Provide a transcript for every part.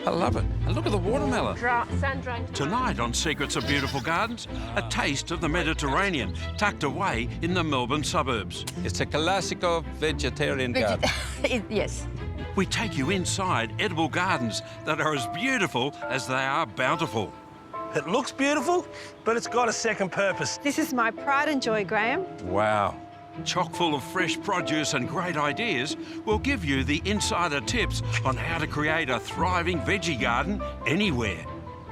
I love it. And look at the watermelon. Sun-dried. Tonight on Secrets of Beautiful Gardens, a taste of the Mediterranean tucked away in the Melbourne suburbs. It's a classical vegetarian garden. Yes. We take you inside edible gardens that are as beautiful as they are bountiful. It looks beautiful, but it's got a second purpose. This is my pride and joy, Graham. Wow. Chock full of fresh produce and great ideas, we'll give you the insider tips on how to create a thriving veggie garden anywhere.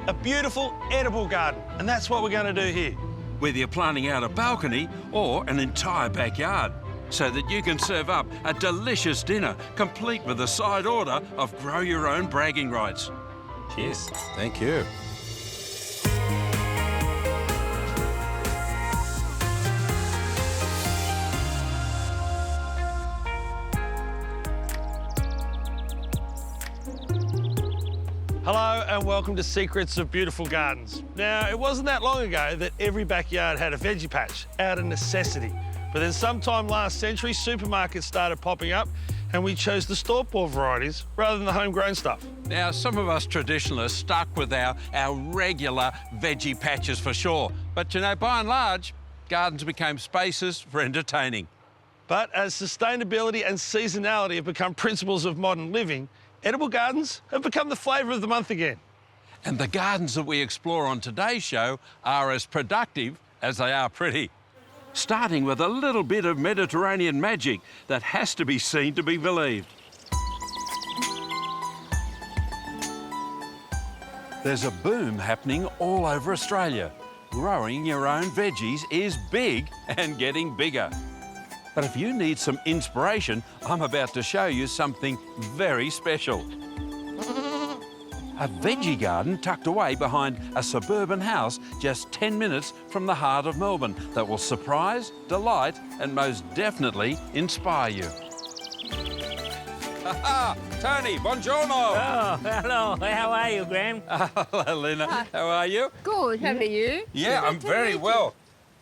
A beautiful, edible garden, and that's what we're going to do here. Whether you're planting out a balcony or an entire backyard, so that you can serve up a delicious dinner complete with a side order of grow your own bragging rights. Cheers. Thank you. Hello and welcome to Secrets of Beautiful Gardens. Now, it wasn't that long ago that every backyard had a veggie patch out of necessity. But then sometime last century, supermarkets started popping up and we chose the store-bought varieties rather than the homegrown stuff. Now, some of us traditionalists stuck with our regular veggie patches for sure. But, you know, by and large, gardens became spaces for entertaining. But as sustainability and seasonality have become principles of modern living, edible gardens have become the flavour of the month again. And the gardens that we explore on today's show are as productive as they are pretty. Starting with a little bit of Mediterranean magic that has to be seen to be believed. There's a boom happening all over Australia. Growing your own veggies is big and getting bigger. But if you need some inspiration, I'm about to show you something very special. A veggie garden tucked away behind a suburban house just 10 minutes from the heart of Melbourne that will surprise, delight and most definitely inspire you. Tony, buongiorno. Oh, hello. How are you, Graham? Hello, Lena. How are you? Good. How are you? Yeah, I'm very well.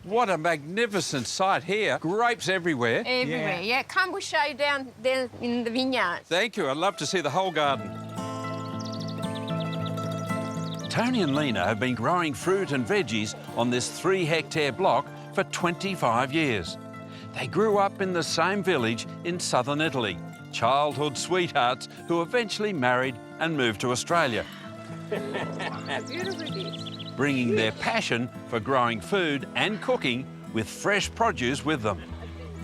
What a magnificent sight here. Grapes everywhere. Everywhere. Yeah. Come, we show you down there in the vineyards. Thank you. I'd love to see the whole garden. Tony and Lena have been growing fruit and veggies on this 3-hectare block for 25 years. They grew up in the same village in southern Italy, childhood sweethearts who eventually married and moved to Australia. Beautiful it is. Bringing their passion for growing food and cooking with fresh produce with them.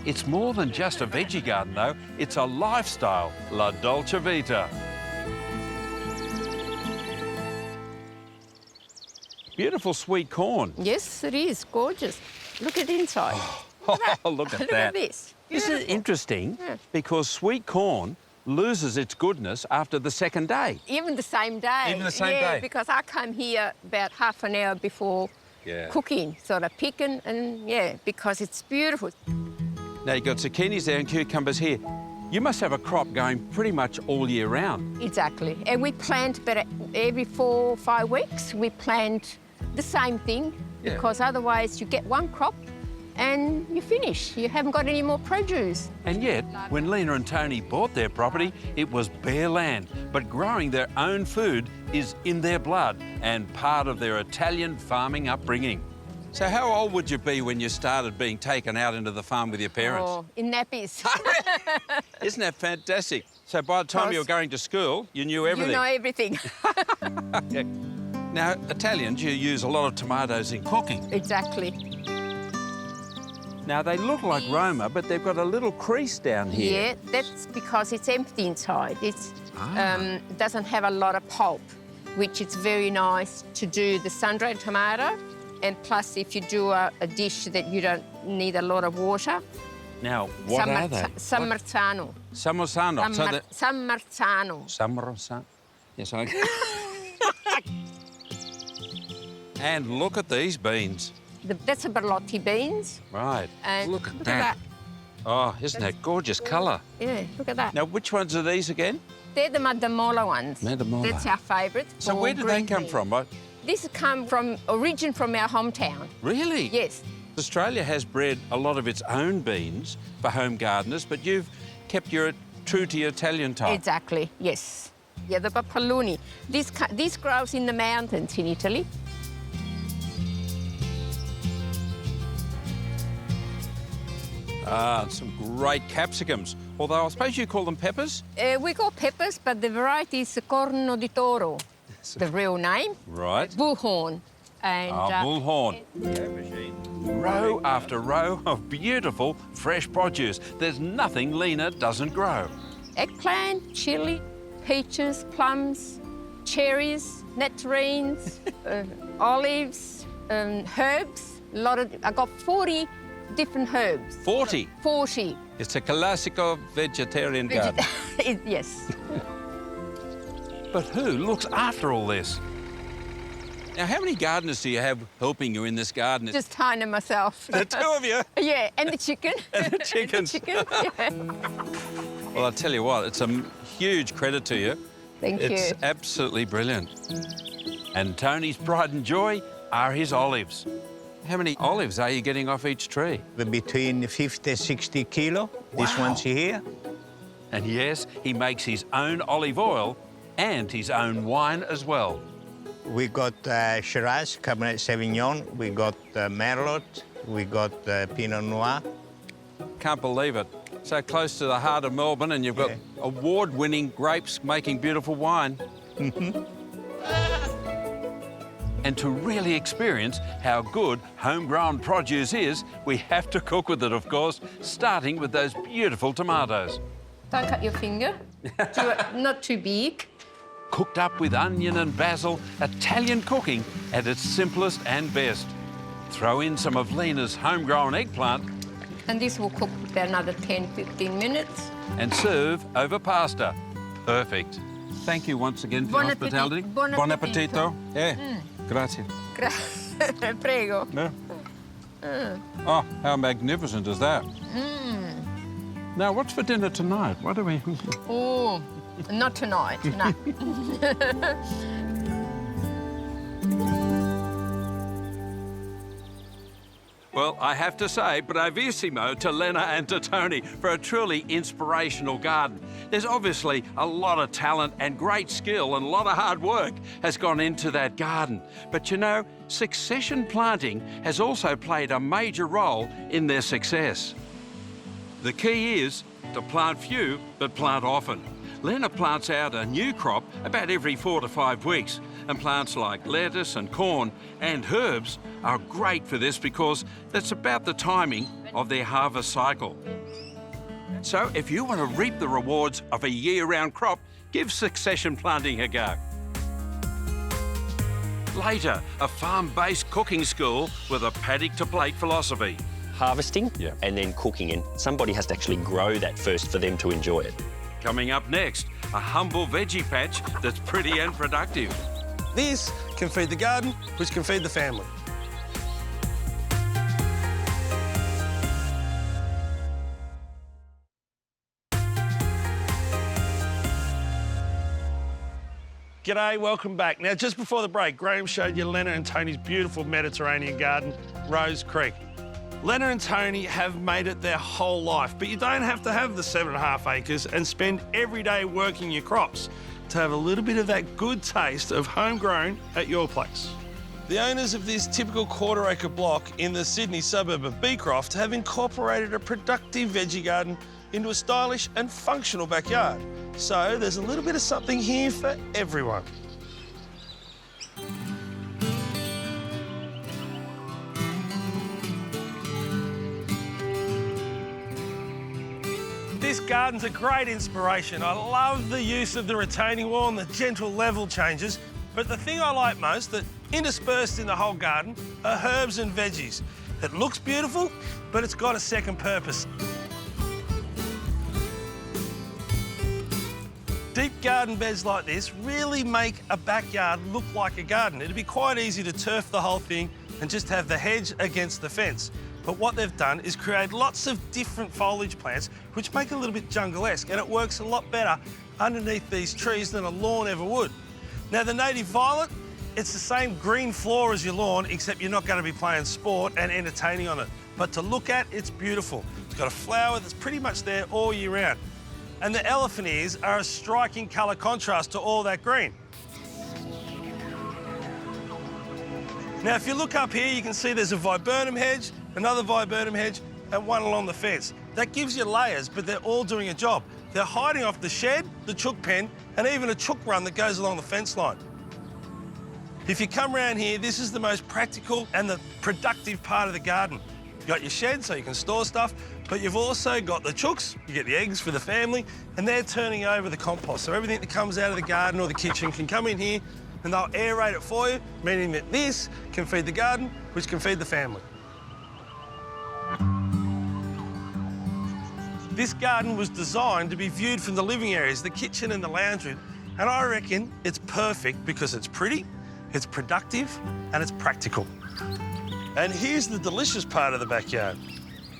It's more than just a veggie garden, though. It's a lifestyle, la dolce vita. Beautiful sweet corn. Yes, it is. Gorgeous. Look at inside. Oh, look at Look that. at this. This is Beautiful. interesting Yeah. because sweet corn loses its goodness after the second day. Even the same day. Even the same yeah, day? because I come here about half an hour before cooking, sort of picking, and yeah, because it's beautiful. Now you've got zucchinis there and cucumbers here. You must have a crop going pretty much all year round. Exactly. And we plant about every 4 or 5 weeks. We plant the same thing Yeah. because otherwise you get one crop and you finish. You haven't got any more produce. And yet, when Lena and Tony bought their property, it was bare land. But growing their own food is in their blood and part of their Italian farming upbringing. So how old would you be when you started being taken out into the farm with your parents? Oh, in nappies. Isn't that fantastic? So by the time you were going to school, you knew everything. You know everything. Yeah. Now, Italians, you use a lot of tomatoes in cooking. Exactly. Now, they look like Roma, but they've got a little crease down here. Yeah, that's because it's empty inside. It's doesn't have a lot of pulp, which is very nice to do the sun-dried tomato. And plus, if you do a dish that you don't need a lot of water. Now, what are they? San Marzano. Samosano. San Marzano. Samosano. Yes, I... And look at these beans. That's a berlotti beans. Right. And look at that. Oh, isn't that gorgeous colour? Yeah, look at that. Now, which ones are these again? They're the Madamola ones. Madamola. That's our favourite. So where did they come from? This come from origin from our hometown. Really? Yes. Australia has bred a lot of its own beans for home gardeners, but you've kept your true to your Italian type. Exactly, yes. Yeah, the papaluni. This grows in the mountains in Italy. Ah, some great capsicums. Although I suppose you call them peppers? We call peppers, but the variety is corno di toro, the real name. Right. Bullhorn. And, bullhorn. Row after row of beautiful fresh produce. There's nothing Lena doesn't grow. eggplant, chili, peaches, plums, cherries, nectarines, olives, herbs. I got 40 different herbs. 40? 40. It's a classical vegetarian garden. Yes. But who looks after all this? Now, how many gardeners do you have helping you in this garden? Just Heine and myself. The two of you? Yeah, and the chicken. And the chickens. And the chicken, yeah. Well, I'll tell you what, it's a huge credit to you. Thank you. It's absolutely brilliant. And Tony's pride and joy are his olives. How many olives are you getting off each tree? Between 50 and 60 kilo. This Wow. one's here. And yes, he makes his own olive oil and his own wine as well. We got Shiraz, Cabernet Sauvignon. We got Merlot. We got Pinot Noir. Can't believe it. So close to the heart of Melbourne, and you've got award-winning grapes making beautiful wine. And to really experience how good homegrown produce is, we have to cook with it, of course, starting with those beautiful tomatoes. Don't cut your finger. Not too big. Cooked up with onion and basil, Italian cooking at its simplest and best. Throw in some of Lena's homegrown eggplant And this will cook for another 10-15 minutes. and serve over pasta. Perfect. Thank you once again for Buon your hospitality. appetito. Buon appetito. Grazie. Prego. Oh, how magnificent is that? Now, what's for dinner tonight? What do we... Oh, not tonight, no. Well, I have to say, bravissimo to Lena and to Tony for a truly inspirational garden. There's obviously a lot of talent and great skill and a lot of hard work has gone into that garden. But you know, succession planting has also played a major role in their success. The key is to plant few, but plant often. Lena plants out a new crop about every 4 to 5 weeks, and plants like lettuce and corn and herbs are great for this because that's about the timing of their harvest cycle. So if you want to reap the rewards of a year-round crop, give succession planting a go. Later, a farm-based cooking school with a paddock-to-plate philosophy. Harvesting and then cooking, and somebody has to actually grow that first for them to enjoy it. Coming up next, a humble veggie patch that's pretty and productive. This can feed the garden, which can feed the family. G'day, welcome back. Now, just before the break, Graham showed you Lena and Tony's beautiful Mediterranean garden, Rose Creek. Lena and Tony have made it their whole life, but you don't have to have the 7.5 acres and spend every day working your crops to have a little bit of that good taste of homegrown at your place. The owners of this typical quarter-acre block in the Sydney suburb of Beecroft have incorporated a productive veggie garden into a stylish and functional backyard. So there's a little bit of something here for everyone. This garden's a great inspiration. I love the use of the retaining wall and the gentle level changes. But the thing I like most, that interspersed in the whole garden, are herbs and veggies. It looks beautiful, but it's got a second purpose. Deep garden beds like this really make a backyard look like a garden. It'd be quite easy to turf the whole thing and just have the hedge against the fence. But what they've done is create lots of different foliage plants which make it a little bit jungle-esque, and it works a lot better underneath these trees than a lawn ever would. Now, the native violet, it's the same green floor as your lawn, except you're not going to be playing sport and entertaining on it. But to look at, it's beautiful. It's got a flower that's pretty much there all year round. And the elephant ears are a striking colour contrast to all that green. Now, if you look up here, you can see there's a viburnum hedge, another viburnum hedge, and one along the fence. That gives you layers, but they're all doing a job. They're hiding off the shed, the chook pen, and even a chook run that goes along the fence line. If you come around here, this is the most practical and the productive part of the garden. You've got your shed so you can store stuff, but you've also got the chooks, you get the eggs for the family, and they're turning over the compost. So everything that comes out of the garden or the kitchen can come in here and they'll aerate it for you, meaning that this can feed the garden, which can feed the family. This garden was designed to be viewed from the living areas, the kitchen and the lounge room, and I reckon it's perfect because it's pretty, it's productive, and it's practical. And here's the delicious part of the backyard.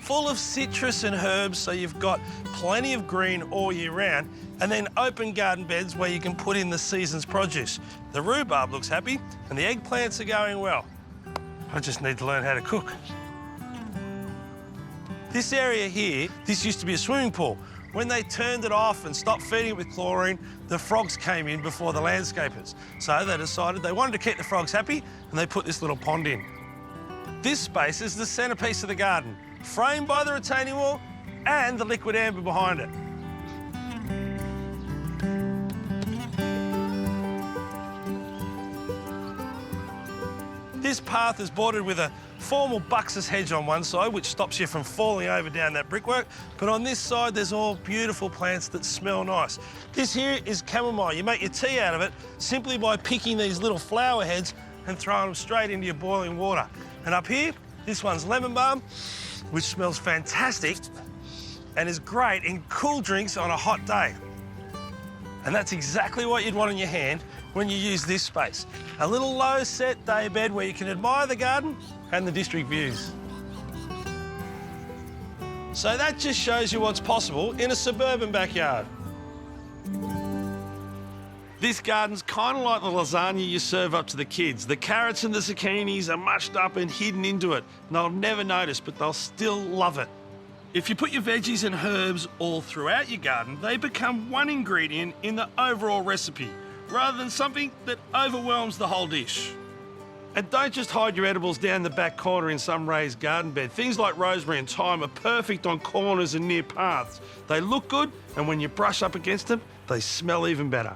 Full of citrus and herbs, so you've got plenty of green all year round, and then open garden beds where you can put in the season's produce. The rhubarb looks happy, and the eggplants are going well. I just need to learn how to cook. This area here, this used to be a swimming pool. When they turned it off and stopped feeding it with chlorine, the frogs came in before the landscapers. So they decided they wanted to keep the frogs happy, and they put this little pond in. This space is the centrepiece of the garden, framed by the retaining wall and the liquid amber behind it. This path is bordered with a formal buxus hedge on one side, which stops you from falling over down that brickwork. But on this side, there's all beautiful plants that smell nice. This here is chamomile. You make your tea out of it simply by picking these little flower heads and throwing them straight into your boiling water. And up here, this one's lemon balm, which smells fantastic and is great in cool drinks on a hot day. And that's exactly what you'd want in your hand when you use this space. A little low-set day bed where you can admire the garden and the district views. So that just shows you what's possible in a suburban backyard. This garden's kind of like the lasagna you serve up to the kids. The carrots and the zucchinis are mushed up and hidden into it. And they'll never notice, but they'll still love it. If you put your veggies and herbs all throughout your garden, they become one ingredient in the overall recipe, rather than something that overwhelms the whole dish. And don't just hide your edibles down the back corner in some raised garden bed. Things like rosemary and thyme are perfect on corners and near paths. They look good, and when you brush up against them, they smell even better.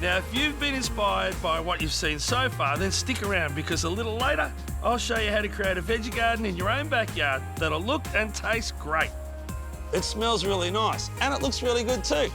Now, if you've been inspired by what you've seen so far, then stick around, because a little later, I'll show you how to create a veggie garden in your own backyard that'll look and taste great. It smells really nice, and it looks really good too.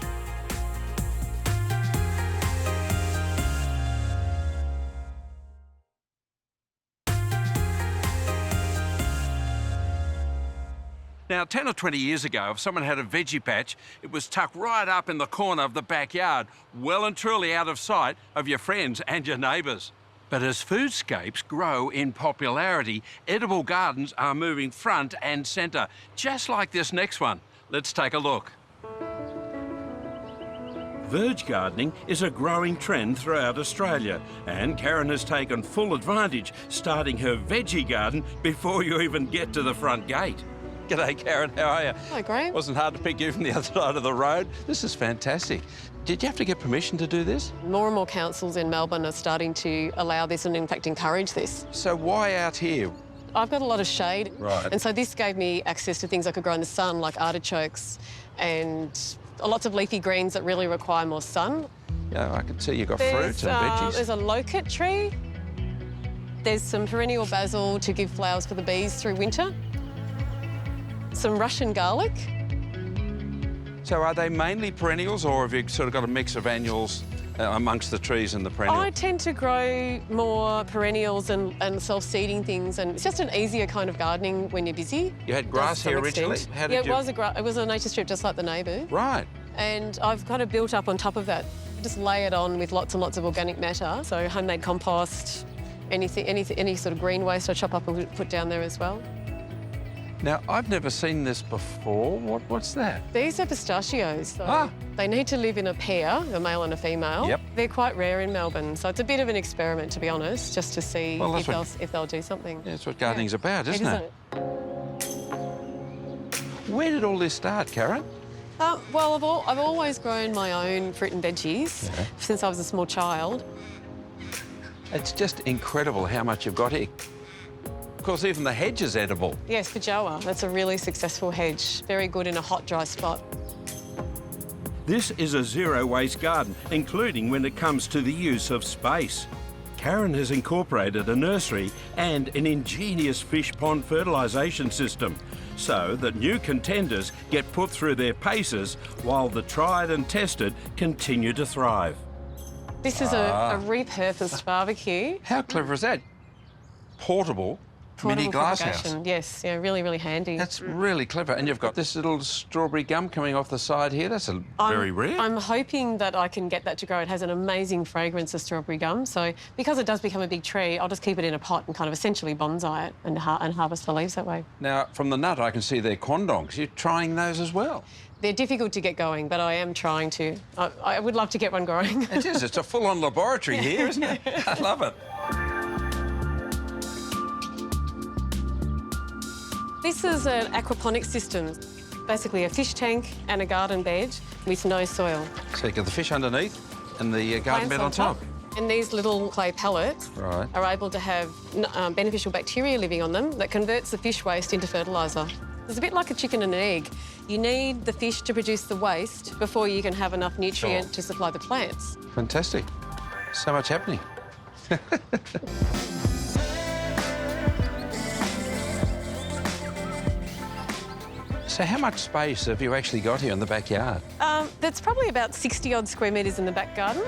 Now, 10 or 20 years ago, if someone had a veggie patch, it was tucked right up in the corner of the backyard, well and truly out of sight of your friends and your neighbours. But as foodscapes grow in popularity, edible gardens are moving front and centre, just like this next one. Let's take a look. Verge gardening is a growing trend throughout Australia, and Karen has taken full advantage, starting her veggie garden before you even get to the front gate. G'day, Karen. How are you? Hi, Graham. Wasn't hard to pick you from the other side of the road. This is fantastic. Did you have to get permission to do this? More and more councils in Melbourne are starting to allow this and, in fact, encourage this. So why out here? I've got a lot of shade. Right. And so this gave me access to things I could grow in the sun, like artichokes and lots of leafy greens that really require more sun. Yeah, I can see you've got fruits and veggies. There's a locust tree. There's some perennial basil to give flowers for the bees through winter. Some Russian garlic. So are they mainly perennials, or have you sort of got a mix of annuals amongst the trees and the perennials? I tend to grow more perennials and self-seeding things, and it's just an easier kind of gardening when you're busy. You had grass here originally? How did it was a nature strip just like the neighbour. Right. And I've kind of built up on top of that. Just lay it on with lots and lots of organic matter. So homemade compost, any sort of green waste I chop up and put down there as well. Now, I've never seen this before. What's that? These are pistachios. So they need to live in a pair, a male and a female. Yep. They're quite rare in Melbourne, so it's a bit of an experiment, to be honest, just to see if they'll do something. Yeah, that's what gardening's about, isn't it? Where did all this start, Karen? Well, I've always grown my own fruit and veggies since I was a small child. It's just incredible how much you've got here. Of course, even the hedge is edible. Yes, Feijoa. That's a really successful hedge. Very good in a hot, dry spot. This is a zero-waste garden, including when it comes to the use of space. Karen has incorporated a nursery and an ingenious fish pond fertilisation system so that new contenders get put through their paces while the tried and tested continue to thrive. This is a repurposed barbecue. How clever is that? Portable mini glasshouse. fabrication. Yes, yeah, really, really handy. That's really clever. And you've got this little strawberry gum coming off the side here. That's very rare. I'm hoping that I can get that to grow. It has an amazing fragrance of strawberry gum. So because it does become a big tree, I'll just keep it in a pot and kind of essentially bonsai it and harvest the leaves that way. Now, from the nut, I can see they're quandongs. You're trying those as well? They're difficult to get going, but I am trying to. I would love to get one growing. It is. It's a full-on laboratory here, isn't it? I love it. This is an aquaponics system, basically a fish tank and a garden bed with no soil. So you've got the fish underneath and the garden bed on top. And these little clay pellets are able to have beneficial bacteria living on them that converts the fish waste into fertiliser. It's a bit like a chicken and an egg. You need the fish to produce the waste before you can have enough nutrient to supply the plants. Fantastic. So much happening. So how much space have you actually got here in the backyard? That's probably about 60-odd square metres in the back garden.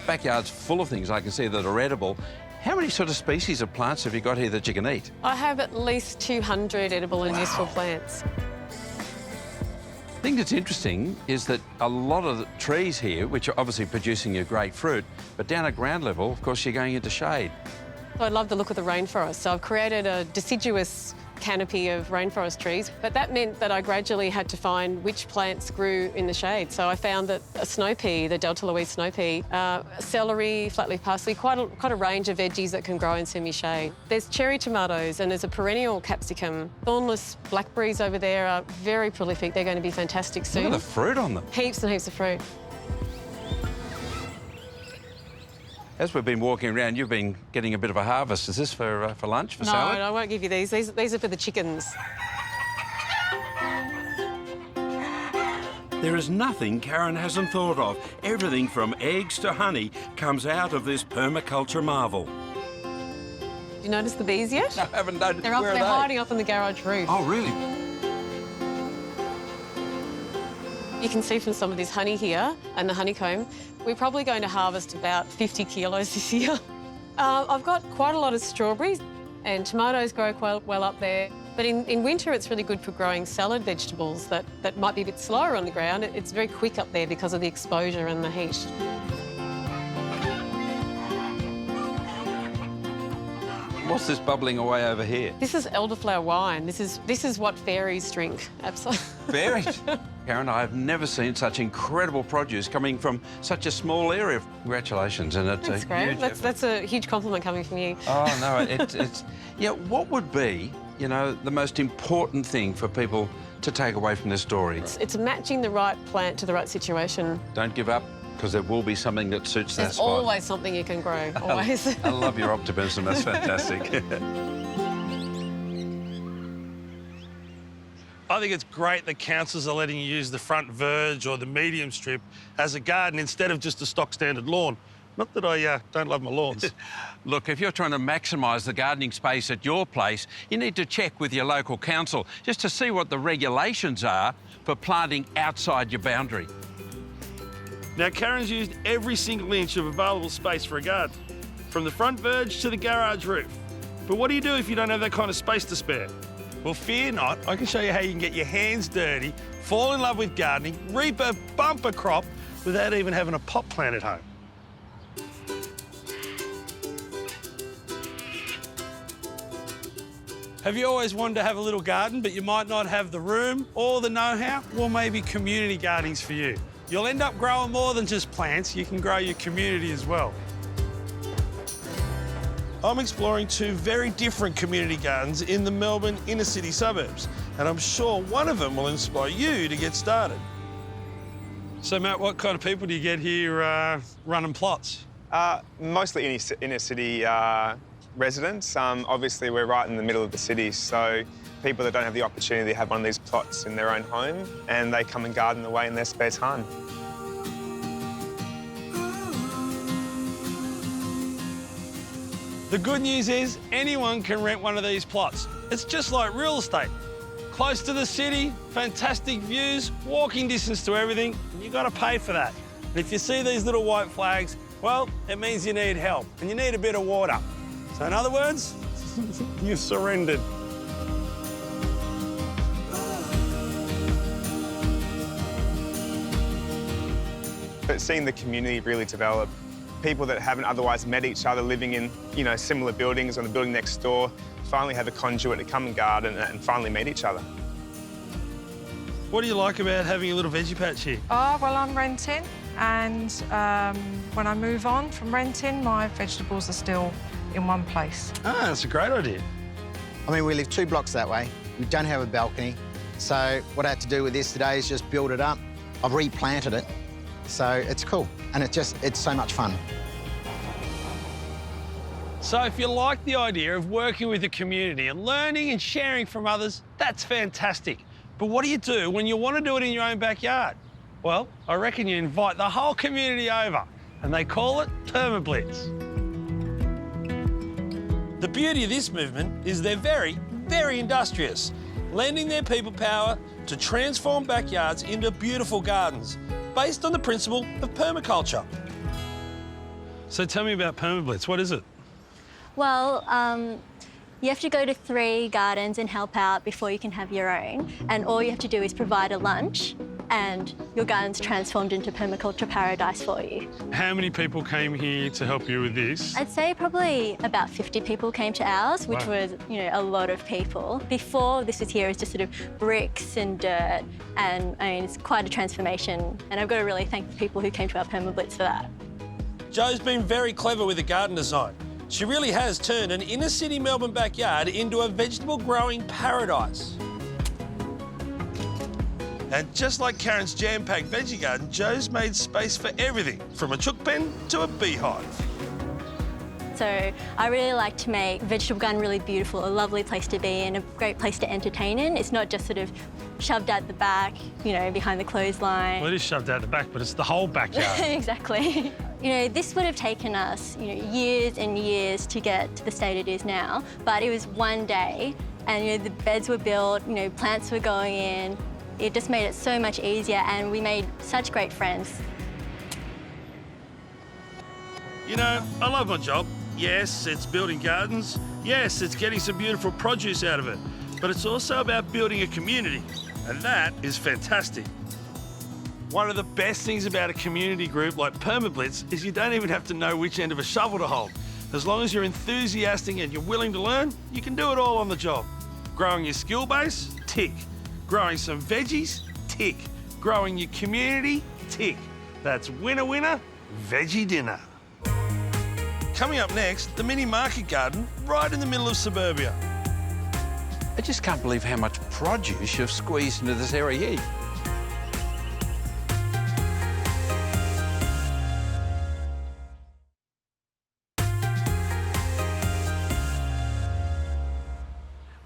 Backyard's full of things I can see that are edible. How many sort of species of plants have you got here that you can eat? I have at least 200 edible and useful plants. The thing that's interesting is that a lot of the trees here, which are obviously producing you great fruit, but down at ground level, of course, you're going into shade. I love the look of the rainforest, so I've created a deciduous canopy of rainforest trees, but that meant that I gradually had to find which plants grew in the shade. So I found that a snow pea, the Delta Louise snow pea, celery, flatleaf parsley, quite a range of veggies that can grow in semi-shade. There's cherry tomatoes and there's a perennial capsicum. Thornless blackberries over there are very prolific. They're going to be fantastic soon. Look at the fruit on them. Heaps and heaps of fruit. As we've been walking around, you've been getting a bit of a harvest. Is this for lunch, for salad? No, I won't give you these. These are for the chickens. There is nothing Karen hasn't thought of. Everything from eggs to honey comes out of this permaculture marvel. Did you notice the bees yet? No, I haven't noticed. They're hiding up on the garage roof. Oh, really? You can see from some of this honey here and the honeycomb, we're probably going to harvest about 50 kilos this year. I've got quite a lot of strawberries and tomatoes grow quite well up there. But in winter, it's really good for growing salad vegetables that might be a bit slower on the ground. It's very quick up there because of the exposure and the heat. What's this bubbling away over here? This is elderflower wine. This is what fairies drink. Absolutely. Fairies? Karen, I've never seen such incredible produce coming from such a small area. Congratulations, and it's That's great. That's a huge compliment coming from you. Oh no, it's yeah. What would be, you know, the most important thing for people to take away from this story? It's matching the right plant to the right situation. Don't give up, because there will be something that suits that There's spot. always something you can grow. Always. I love your optimism. That's fantastic. I think it's great that councils are letting you use the front verge or the medium strip as a garden instead of just a stock standard lawn. Not that I don't love my lawns. Look, if you're trying to maximise the gardening space at your place, you need to check with your local council just to see what the regulations are for planting outside your boundary. Now, Karen's used every single inch of available space for a garden, from the front verge to the garage roof. But what do you do if you don't have that kind of space to spare? Well, fear not. I can show you how you can get your hands dirty, fall in love with gardening, reap a bumper crop without even having a pot plant at home. Have you always wanted to have a little garden, but you might not have the room or the know-how? Well, maybe community gardening's for you. You'll end up growing more than just plants. You can grow your community as well. I'm exploring two very different community gardens in the Melbourne inner city suburbs. and I'm sure one of them will inspire you to get started. So, Matt, what kind of people do you get here running plots? Mostly inner city residents. Obviously, we're right in the middle of the city, so people that don't have the opportunity to have one of these plots in their own home, and they come and garden away in their spare time. The good news is anyone can rent one of these plots. It's just like real estate. Close to the city, fantastic views, walking distance to everything, and you got to pay for that. And if you see these little white flags, well, it means you need help and you need a bit of water. So in other words, you've surrendered. But seeing the community really develop, people that haven't otherwise met each other living in, you know, similar buildings or the building next door, finally have a conduit to come and garden and finally meet each other. What do you like about having a little veggie patch here? Oh, well, I'm renting, and when I move on from renting, my vegetables are still in one place. Ah, that's a great idea. I mean, we live 2 blocks that way. We don't have a balcony. So what I had to do with this today is just build it up. I've replanted it, so it's cool. And it's so much fun. So if you like the idea of working with the community and learning and sharing from others, that's fantastic. But what do you do when you want to do it in your own backyard? Well, I reckon you invite the whole community over, and they call it Permablitz. The beauty of this movement is they're very, very industrious, lending their people power to transform backyards into beautiful gardens, based on the principle of permaculture. So tell me about Permablitz. What is it? Well, you have to go to 3 gardens and help out before you can have your own. And all you have to do is provide a lunch and your garden's transformed into permaculture paradise for you. How many people came here to help you with this? I'd say probably about 50 people came to ours, which was, you know, a lot of people. Before this was here, it was just sort of bricks and dirt. And I mean, it's quite a transformation. And I've got to really thank the people who came to our Permablitz for that. Jo's been very clever with the garden design. She really has turned an inner city Melbourne backyard into a vegetable growing paradise. And just like Karen's jam-packed veggie garden, Jo's made space for everything, from a chook pen to a beehive. So I really like to make vegetable garden really beautiful, a lovely place to be and a great place to entertain in. It's not just sort of shoved out the back, you know, behind the clothesline. Well, it is shoved out the back, but it's the whole backyard. Exactly. You know, this would have taken us, you know, years and years to get to the state it is now, but it was one day and, you know, the beds were built, you know, plants were going in. It just made it so much easier and we made such great friends. You know, I love my job. Yes, it's building gardens. Yes, it's getting some beautiful produce out of it. But it's also about building a community, and that is fantastic. One of the best things about a community group like Permablitz is you don't even have to know which end of a shovel to hold. As long as you're enthusiastic and you're willing to learn, you can do it all on the job. Growing your skill base? Tick. Growing some veggies? Tick. Growing your community? Tick. That's winner, winner, veggie dinner. Coming up next, the mini market garden right in the middle of suburbia. I just can't believe how much produce you've squeezed into this area here.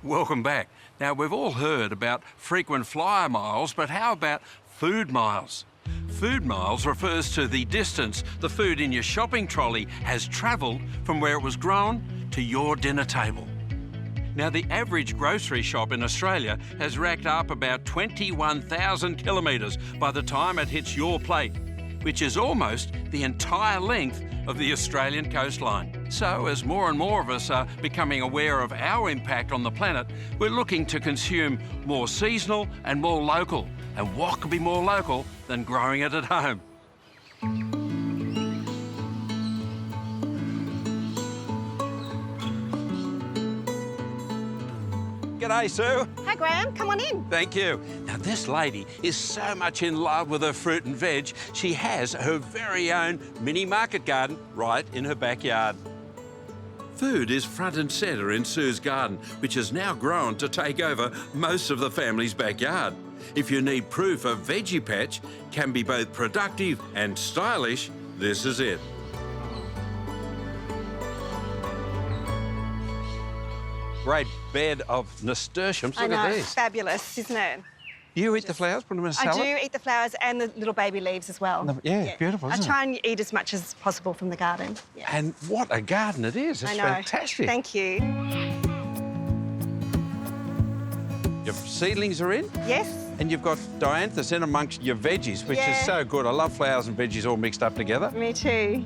Welcome back. Now, we've all heard about frequent flyer miles, but how about food miles? Food miles refers to the distance the food in your shopping trolley has travelled from where it was grown to your dinner table. Now, the average grocery shop in Australia has racked up about 21,000 kilometres by the time it hits your plate, which is almost the entire length of the Australian coastline. So, as more and more of us are becoming aware of our impact on the planet, we're looking to consume more seasonal and more local. And what could be more local than growing it at home? G'day, Sue. Hi, Graham. Come on in. Thank you. Now, this lady is so much in love with her fruit and veg, she has her very own mini market garden right in her backyard. Food is front and centre in Sue's garden, which has now grown to take over most of the family's backyard. If you need proof a Veggie Patch can be both productive and stylish, this is it. Great bed of nasturtiums. Look at these. Fabulous, isn't it? You eat the flowers, put them in a salad? I do eat the flowers and the little baby leaves as well. Yeah, beautiful, isn't I try and eat as much as possible from the garden. Yeah. And what a garden it is. It's I know. fantastic. Thank you. Your seedlings are in? Yes. And you've got dianthus in amongst your veggies, which is so good. I love flowers and veggies all mixed up together. Me too.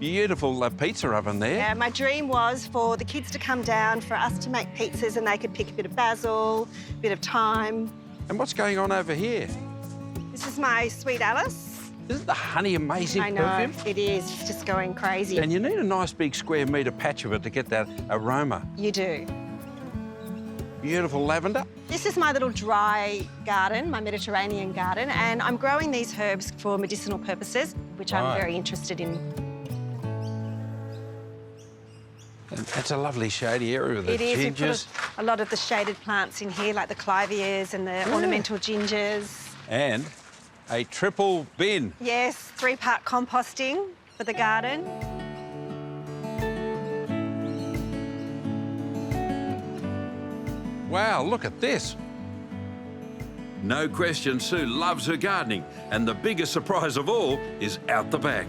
Beautiful pizza oven there. Yeah, my dream was for the kids to come down, for us to make pizzas, and they could pick a bit of basil, a bit of thyme. And what's going on over here? This is my Sweet Alice. Isn't the honey amazing I know, perfume? it is. It's just going crazy. And you need a nice big square metre patch of it to get that aroma. You do. Beautiful lavender. This is my little dry garden, my Mediterranean garden, and I'm growing these herbs for medicinal purposes, which I'm very interested in. It's a lovely shady area with the It is. We gingers. put a lot of the shaded plants in here, like the clivias and the ornamental gingers. And a triple bin. Yes, 3-part composting for the garden. Wow, look at this. No question, Sue loves her gardening, and the biggest surprise of all is out the back.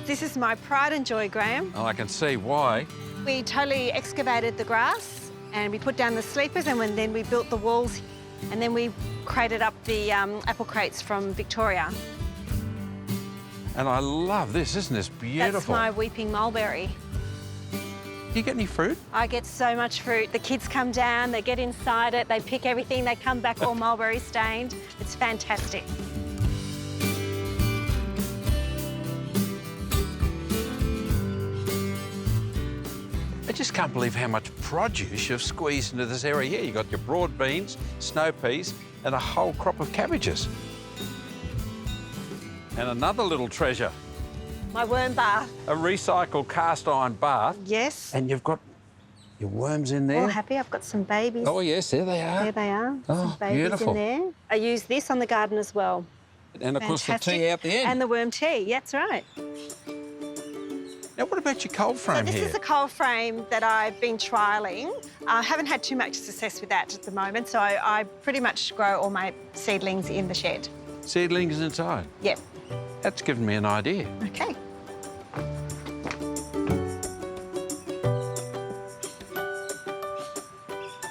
This is my pride and joy, Graham. Oh, I can see why. We totally excavated the grass and we put down the sleepers, and then we built the walls, and then we crated up the apple crates from Victoria. And I love this, isn't this beautiful? That's my weeping mulberry. Do you get any fruit? I get so much fruit. The kids come down, they get inside it, they pick everything, they come back all mulberry stained. It's fantastic. I just can't believe how much produce you've squeezed into this area here. You've got your broad beans, snow peas, and a whole crop of cabbages. And another little treasure. My worm bath. A recycled cast iron bath. Yes. And you've got your worms in there. All happy. I've got some babies. Oh, yes, there they are. There they are. Oh, some babies beautiful. in there. I use this on the garden as well. And, of course, the tea out the end. And the worm tea. Yeah, that's right. Now, what about your cold frame This here? is a cold frame that I've been trialling. I haven't had too much success with that at the moment, so I pretty much grow all my seedlings in the shed. Seedlings inside? Yep. That's given me an idea. Okay.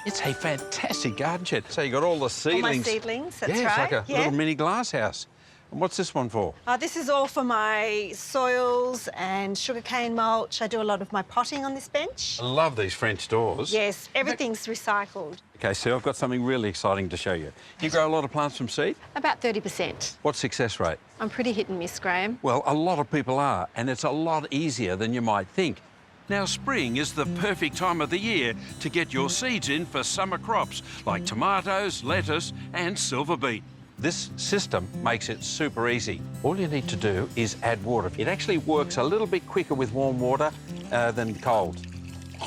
It's a fantastic garden shed. So you've got all the seedlings. All my seedlings, that's yeah, right. It's like a little mini glass house. And what's this one for? This is all for my soils and sugarcane mulch. I do a lot of my potting on this bench. I love these French doors. Yes, everything's recycled. OK, Sue, I've got something really exciting to show you. You grow a lot of plants from seed? About 30%. What's success rate? I'm pretty hit and miss, Graham. Well, a lot of people are, and it's a lot easier than you might think. Now, spring is the perfect time of the year to get your seeds in for summer crops like tomatoes, lettuce and silver beet. This system makes it super easy. All you need to do is add water. It actually works a little bit quicker with warm water than cold.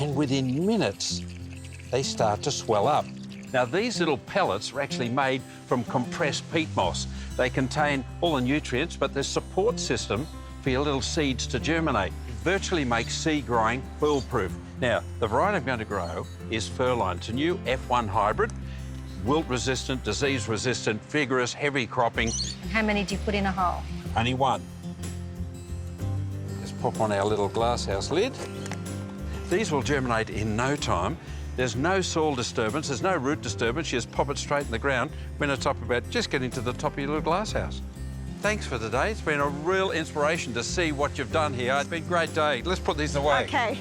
And within minutes, they start to swell up. Now, these little pellets are actually made from compressed peat moss. They contain all the nutrients, but there's a support system for your little seeds to germinate. It virtually makes seed growing foolproof. Now, the variety I'm going to grow is Furline. It's a new F1 hybrid. Wilt-resistant, disease-resistant, vigorous, heavy cropping. And how many do you put in a hole? Only one. Just pop on our little glasshouse lid. These will germinate in no time. There's no soil disturbance, there's no root disturbance. You just pop it straight in the ground when it's up about just getting to the top of your little glasshouse. Thanks for today. It's been a real inspiration to see what you've done here. It's been a great day. Let's put these away. Okay.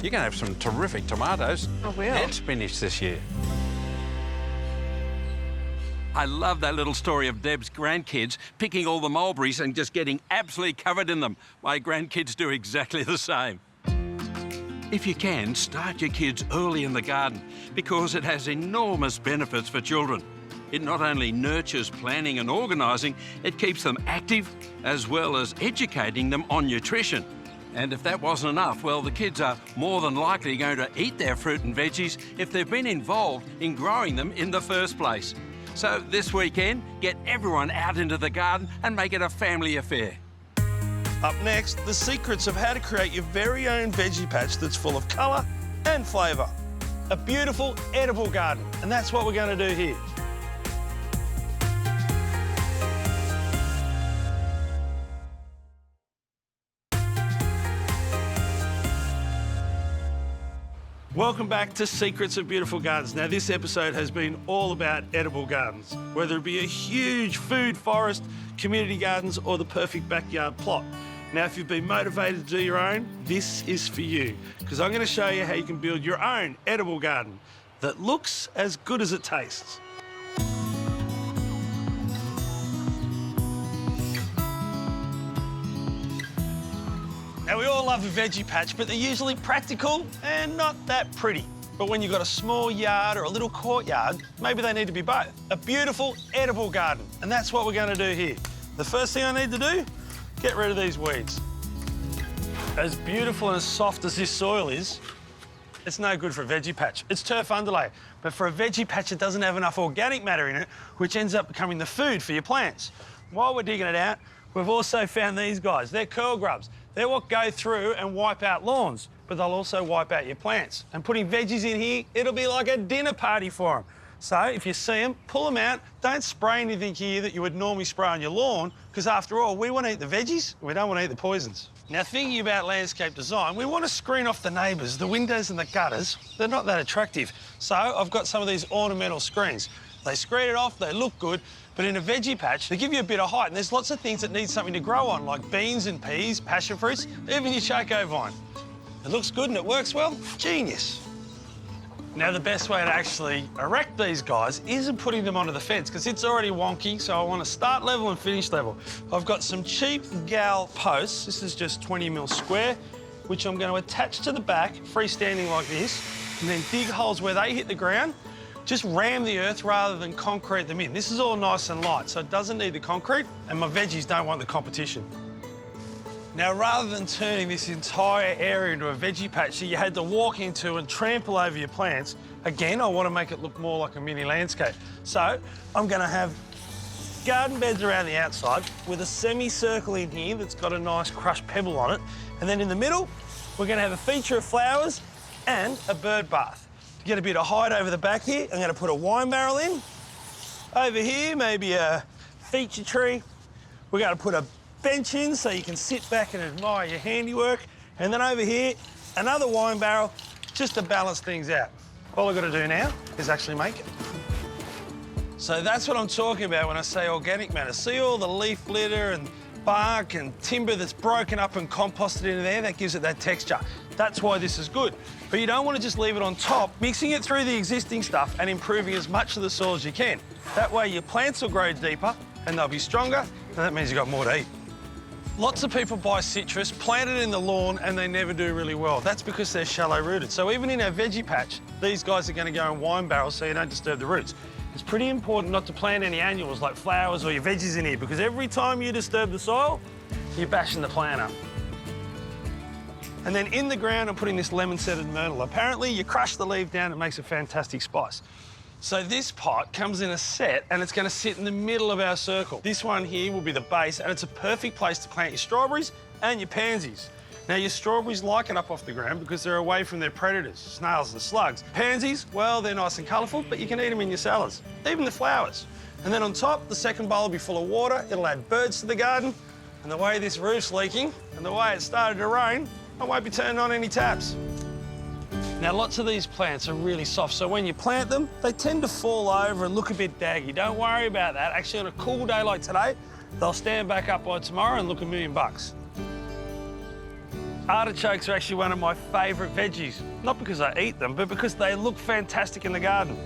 You're going to have some terrific tomatoes. I will. And spinach this year. I love that little story of Deb's grandkids picking all the mulberries and just getting absolutely covered in them. My grandkids do exactly the same. If you can, start your kids early in the garden because it has enormous benefits for children. It not only nurtures planning and organising, it keeps them active as well as educating them on nutrition. And if that wasn't enough, well, the kids are more than likely going to eat their fruit and veggies if they've been involved in growing them in the first place. So this weekend, get everyone out into the garden and make it a family affair. Up next, the secrets of how to create your very own veggie patch that's full of colour and flavour. A beautiful, edible garden, and that's what we're going to do here. Welcome back to Secrets of Beautiful Gardens. Now, this episode has been all about edible gardens, whether it be a huge food forest, community gardens, or the perfect backyard plot. Now, if you've been motivated to do your own, this is for you, because I'm going to show you how you can build your own edible garden that looks as good as it tastes. Now, we all love a veggie patch, but they're usually practical and not that pretty. But when you've got a small yard or a little courtyard, maybe they need to be both. A beautiful, edible garden, and that's what we're going to do here. The first thing I need to do, get rid of these weeds. As beautiful and as soft as this soil is, it's no good for a veggie patch. It's turf underlay, but for a veggie patch, it doesn't have enough organic matter in it, which ends up becoming the food for your plants. While we're digging it out, we've also found these guys. They're curl grubs. They're what go through and wipe out lawns, but they'll also wipe out your plants. And putting veggies in here, it'll be like a dinner party for them. So if you see them, pull them out. Don't spray anything here that you would normally spray on your lawn, because after all, we want to eat the veggies, we don't want to eat the poisons. Now, thinking about landscape design, we want to screen off the neighbours. The windows and the gutters, they're not that attractive. So I've got some of these ornamental screens. They screen it off, they look good, but in a veggie patch, they give you a bit of height, and there's lots of things that need something to grow on, like beans and peas, passion fruits, even your choco vine. It looks good and it works well. Genius. Now, the best way to actually erect these guys isn't putting them onto the fence, because it's already wonky, so I want to start level and finish level. I've got some cheap gal posts. This is just 20mm square, which I'm going to attach to the back, freestanding like this, and then dig holes where they hit the ground. Just ram the earth rather than concrete them in. This is all nice and light, so it doesn't need the concrete, and my veggies don't want the competition. Now, rather than turning this entire area into a veggie patch that you had to walk into and trample over your plants, again, I want to make it look more like a mini landscape. So I'm going to have garden beds around the outside with a semicircle in here that's got a nice crushed pebble on it. And then in the middle, we're going to have a feature of flowers and a bird bath. To get a bit of height over the back here, I'm going to put a wine barrel in. Over here, maybe a feature tree. We're going to put a bench in so you can sit back and admire your handiwork. And then over here, another wine barrel just to balance things out. All I've got to do now is actually make it. So that's what I'm talking about when I say organic matter. See all the leaf litter and bark and timber that's broken up and composted into there? That gives it that texture. That's why this is good. But you don't want to just leave it on top, mixing it through the existing stuff and improving as much of the soil as you can. That way your plants will grow deeper and they'll be stronger, and that means you've got more to eat. Lots of people buy citrus, plant it in the lawn, and they never do really well. That's because they're shallow-rooted. So even in our veggie patch, these guys are going to go in wine barrels so you don't disturb the roots. It's pretty important not to plant any annuals like flowers or your veggies in here, because every time you disturb the soil, you're bashing the plant up. And then in the ground, I'm putting this lemon-scented myrtle. Apparently, you crush the leaf down, it makes a fantastic spice. So this pot comes in a set, and it's going to sit in the middle of our circle. This one here will be the base, and it's a perfect place to plant your strawberries and your pansies. Now, your strawberries like it up off the ground because they're away from their predators, snails and slugs. Pansies, well, they're nice and colourful, but you can eat them in your salads, even the flowers. And then on top, the second bowl will be full of water. It'll add birds to the garden. And the way this roof's leaking and the way it started to rain, I won't be turning on any taps. Now, lots of these plants are really soft, so when you plant them, they tend to fall over and look a bit daggy. Don't worry about that. Actually, on a cool day like today, they'll stand back up by tomorrow and look $1 million. Artichokes are actually one of my favourite veggies, not because I eat them, but because they look fantastic in the garden.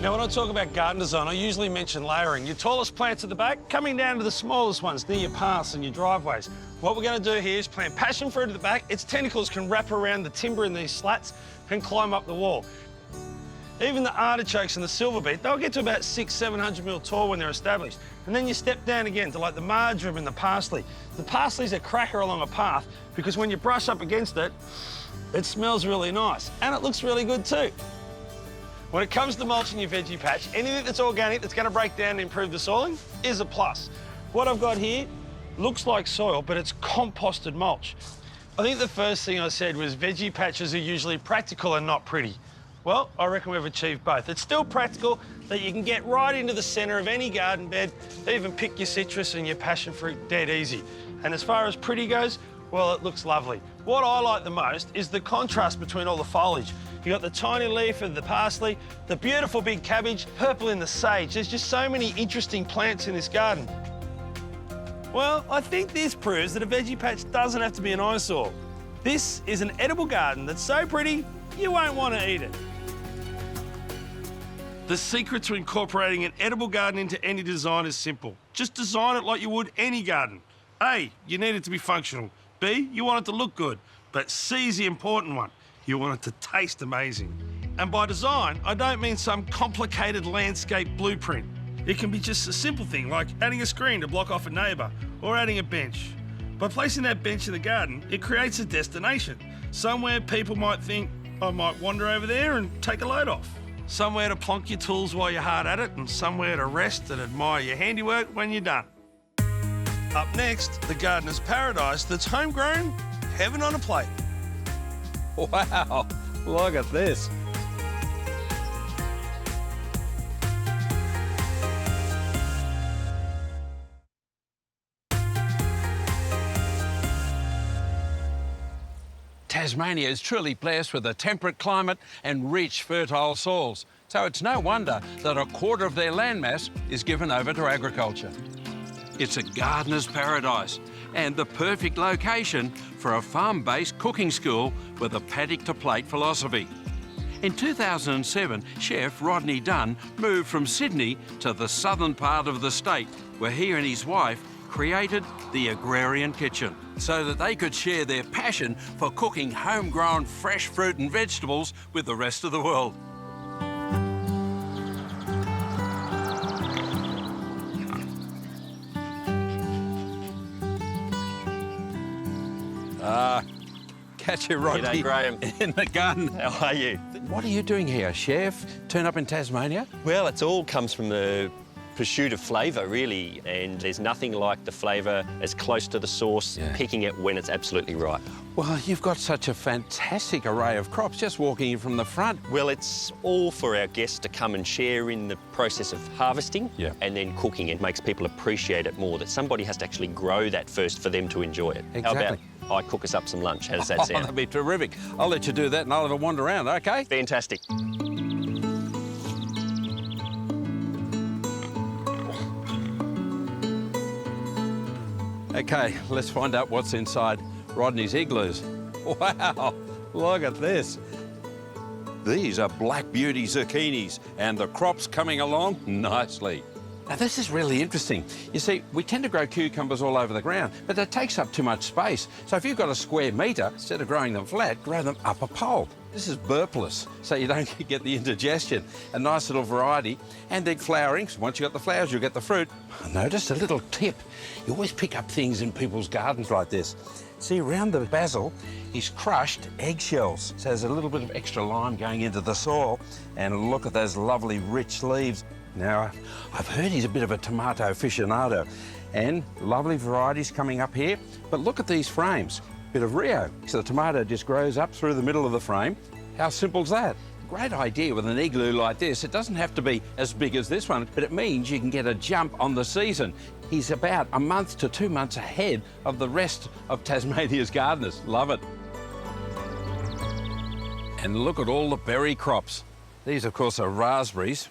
Now, when I talk about garden design, I usually mention layering. Your tallest plants at the back, coming down to the smallest ones near your paths and your driveways. What we're going to do here is plant passion fruit at the back. Its tentacles can wrap around the timber in these slats and climb up the wall. Even the artichokes and the silver beet, they'll get to about 600-700 mil tall when they're established. And then you step down again to like the marjoram and the parsley. The parsley's a cracker along a path because when you brush up against it, it smells really nice and it looks really good too. When it comes to mulching your veggie patch, anything that's organic that's going to break down and improve the soiling is a plus. What I've got here looks like soil, but it's composted mulch. I think the first thing I said was veggie patches are usually practical and not pretty. Well, I reckon we've achieved both. It's still practical that you can get right into the centre of any garden bed, even pick your citrus and your passion fruit dead easy. And as far as pretty goes, well, it looks lovely. What I like the most is the contrast between all the foliage. You got the tiny leaf of the parsley, the beautiful big cabbage, purple in the sage. There's just so many interesting plants in this garden. Well, I think this proves that a veggie patch doesn't have to be an eyesore. This is an edible garden that's so pretty, you won't want to eat it. The secret to incorporating an edible garden into any design is simple. Just design it like you would any garden. A, you need it to be functional. B, you want it to look good. But C is the important one. You want it to taste amazing. And by design, I don't mean some complicated landscape blueprint. It can be just a simple thing like adding a screen to block off a neighbour or adding a bench. By placing that bench in the garden, it creates a destination. Somewhere people might think, I might wander over there and take a load off. Somewhere to plonk your tools while you're hard at it and somewhere to rest and admire your handiwork when you're done. Up next, the gardener's paradise that's homegrown, heaven on a plate. Wow, look at this. Tasmania is truly blessed with a temperate climate and rich, fertile soils. So it's no wonder that a quarter of their landmass is given over to agriculture. It's a gardener's paradise and the perfect location for a farm-based cooking school with a paddock-to-plate philosophy. In 2007, chef Rodney Dunn moved from Sydney to the southern part of the state, where he and his wife created the Agrarian Kitchen so that they could share their passion for cooking homegrown fresh fruit and vegetables with the rest of the world. Catch you, Rodney, G'day, Graham. in the garden. How are you? What are you doing here, chef? Turn up in Tasmania? Well, it all comes from the pursuit of flavour, really, and there's nothing like the flavour as close to the source, picking it when it's absolutely right. Well, you've got such a fantastic array of crops just walking in from the front. Well, it's all for our guests to come and share in the process of harvesting and then cooking. It makes people appreciate it more, that somebody has to actually grow that first for them to enjoy it. Exactly. How about I cook us up some lunch? How does that sound? That'd be terrific. I'll let you do that and I'll have a wander around, OK? Fantastic. OK, let's find out what's inside Rodney's igloos. Wow, look at this. These are Black Beauty zucchinis and the crop's coming along nicely. Now, this is really interesting. You see, we tend to grow cucumbers all over the ground, but that takes up too much space. So if you've got a square metre, instead of growing them flat, grow them up a pole. This is burpless, so you don't get the indigestion. A nice little variety. And they're flowering, so once you've got the flowers, you'll get the fruit. Notice a little tip. You always pick up things in people's gardens like this. See, around the basil is crushed eggshells. So there's a little bit of extra lime going into the soil. And look at those lovely, rich leaves. Now, I've heard he's a bit of a tomato aficionado, and lovely varieties coming up here. But look at these frames, bit of Rio. So the tomato just grows up through the middle of the frame. How simple's that? Great idea with an igloo like this. It doesn't have to be as big as this one, but it means you can get a jump on the season. He's about a month to 2 months ahead of the rest of Tasmania's gardeners. Love it. And look at all the berry crops. These, of course, are raspberries.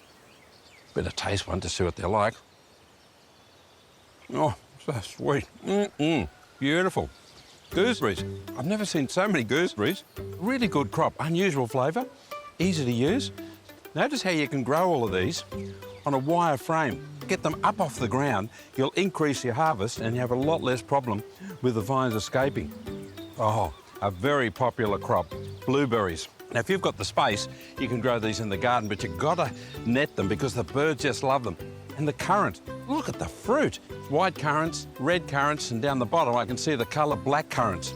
Better taste one to see what they're like. Oh, so sweet. Beautiful. Gooseberries. I've never seen so many gooseberries. Really good crop, unusual flavour, easy to use. Notice how you can grow all of these on a wire frame. Get them up off the ground, you'll increase your harvest and you have a lot less problem with the vines escaping. Oh, a very popular crop, blueberries. Now, if you've got the space, you can grow these in the garden, but you've got to net them because the birds just love them. And the currant, look at the fruit. White currants, red currants, and down the bottom I can see the colour black currants.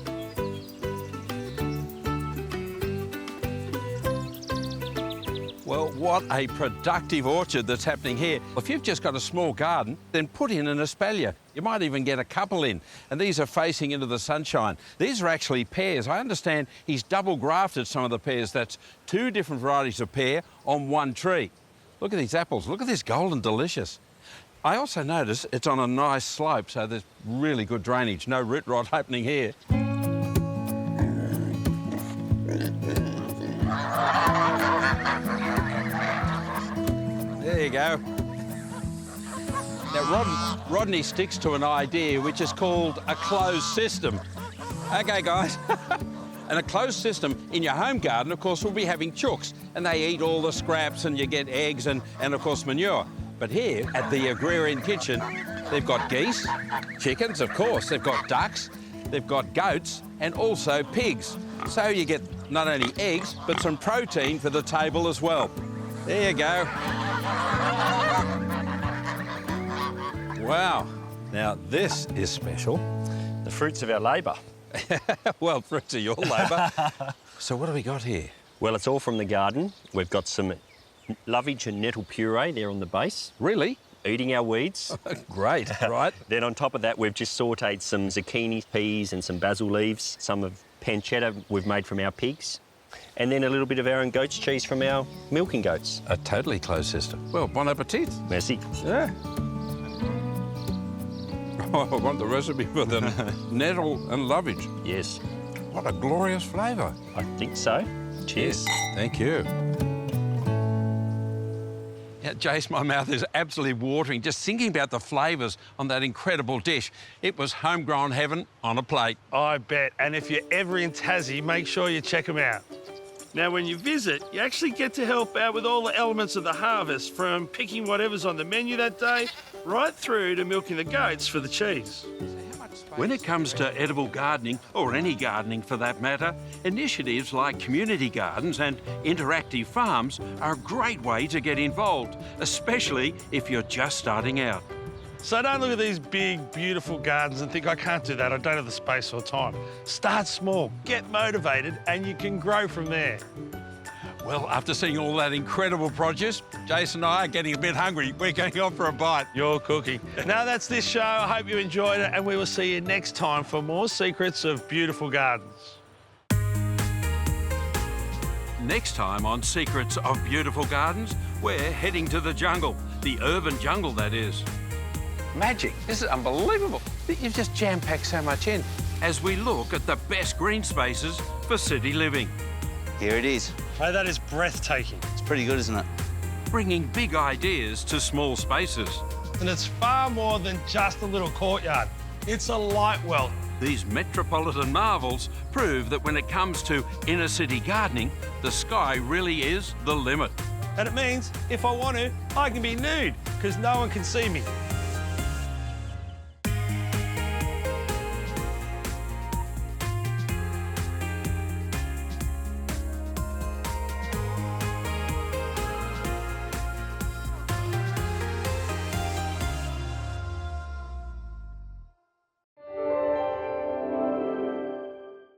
Well, what a productive orchard that's happening here. If you've just got a small garden, then put in an espalier. You might even get a couple in, and these are facing into the sunshine. These are actually pears. I understand he's double grafted some of the pears. That's 2 different varieties of pear on 1 tree. Look at these apples. Look at this golden delicious. I also notice it's on a nice slope, so there's really good drainage. No root rot happening here. There you go. Now, Rodney sticks to an idea which is called a closed system. OK, guys. And a closed system in your home garden, of course, will be having chooks, and they eat all the scraps and you get eggs and of course, manure. But here at the Agrarian Kitchen, they've got geese, chickens, of course, they've got ducks, they've got goats and also pigs. So you get not only eggs, but some protein for the table as well. There you go. Wow. Now, this is special. The fruits of our labour. Well, fruits of your labour. So what do we got here? Well, it's all from the garden. We've got some lovage and nettle puree there on the base. Really? Eating our weeds. Great, right. Then on top of that, we've just sautéed some zucchini, peas and some basil leaves. Some of pancetta we've made from our pigs. And then a little bit of our own goat's cheese from our milking goats. A totally closed system. Well, bon appetit. Merci. Yeah. Oh, I want the recipe for the nettle and lovage. Yes. What a glorious flavour. I think so. Cheers. Yes. Thank you. Yeah, Jace, my mouth is absolutely watering just thinking about the flavours on that incredible dish. It was homegrown heaven on a plate. I bet. And if you're ever in Tassie, make sure you check them out. Now, when you visit, you actually get to help out with all the elements of the harvest, from picking whatever's on the menu that day, right through to milking the goats for the cheese. When it comes to edible gardening, or any gardening for that matter, initiatives like community gardens and interactive farms are a great way to get involved, especially if you're just starting out. So don't look at these big, beautiful gardens and think, I can't do that, I don't have the space or time. Start small, get motivated, and you can grow from there. Well, after seeing all that incredible produce, Jason and I are getting a bit hungry. We're going off for a bite. You're cooking. Now that's this show. I hope you enjoyed it, and we will see you next time for more secrets of beautiful gardens. Next time on Secrets of Beautiful Gardens, we're heading to the jungle, the urban jungle, that is. Magic. This is unbelievable. You've just jam-packed so much in. As we look at the best green spaces for city living. Here it is. Hey, that is breathtaking. It's pretty good, isn't it? Bringing big ideas to small spaces. And it's far more than just a little courtyard. It's a light well. These metropolitan marvels prove that when it comes to inner city gardening, the sky really is the limit. And it means if I want to, I can be nude, because no one can see me.